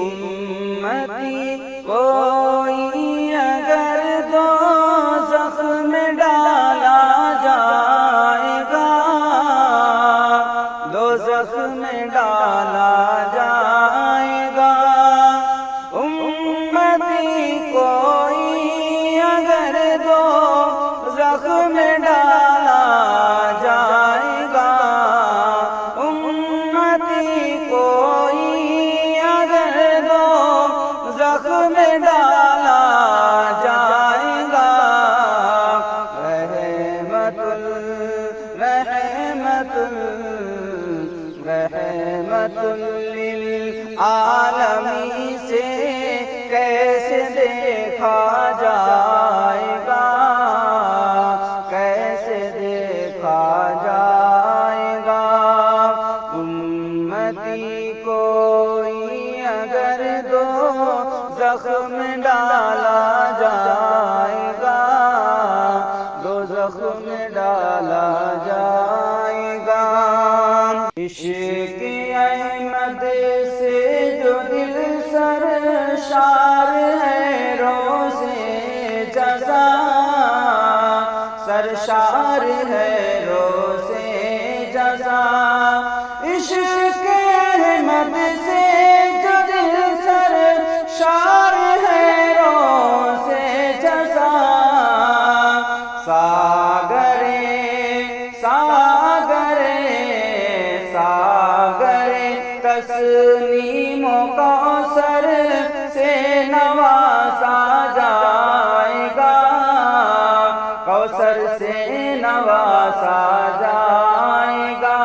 امتی کوئی اگر دوزخ میں ڈالا جائے گا، دوزخ میں ڈالا جائے گا، امتی کوئی اگر دوزخ میں ڈالا جائے گا، امتی کوئی اگر دوزخ میں ڈالا جائے گا، رحمت للعالمین سے کیسے دیکھا جائے گا، کیسے دیکھا جائے گا، امتی کوئی اگر دوزخ میں ڈالا جائے گا، دوزخ میں ڈالا جائے گا۔ عشق احمد سے جو دل سرشار ہے روز جزا، سرشار ہے روز جزا، عشق احمد سے جو دل سرشار ہے روز جزا، تسنیم و کوثر سے نوازا جائے گا، کوثر سے نوازا جائے گا،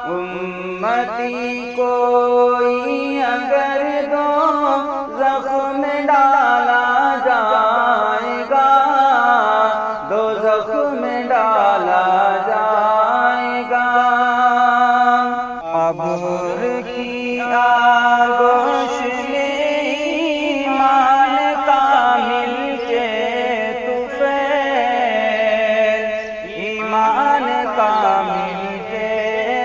امتی کوئی اگر دوزخ میں ڈالا جائے گا، دوزخ میں ڈالا جائے گا، عبور کی آغوش میں ایمان کامل کے طفیل، ایمان کامل کے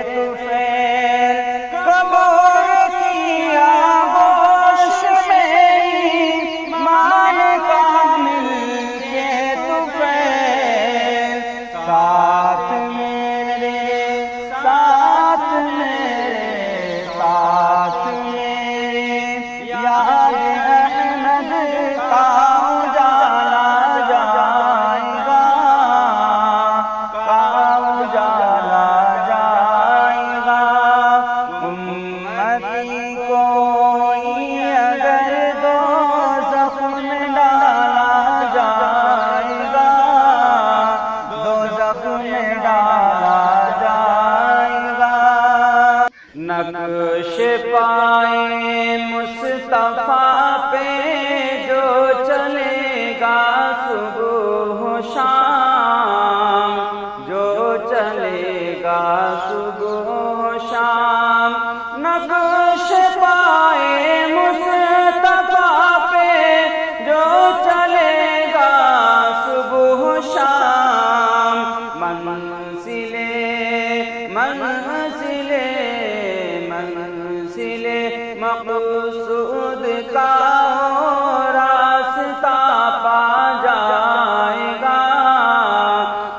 طفیل، قبر کی آغوش میں ایمان کامل کے طفیل، ساتھ میرے ساتھ یاد احمد کا اجالا جائے گا، کا اجالا جائے گا، امتی کوئی اگر دوزخ میں ڈالا جائے گا، دوزخ میں ڈالا جائے گا، نقش پائے مصطفیٰ پہ جو چلے گا صبح و شام، جو چلے گا صبح و شام، نقش پائے مصطفیٰ پہ جو چلے گا صبح و شام، منزل مقصود کا راستہ پا جائے گا،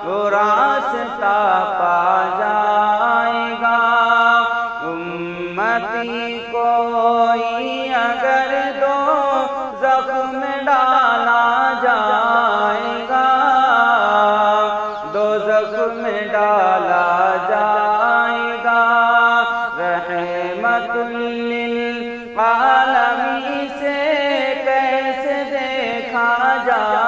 وہ راستہ پا جائے گا، امتی کوئی اگر دوزخ میں ڈالا جائے گا، دوزخ میں ڈالا جائے گا، رحمت للعالمین سے کیسے دیکھا جائے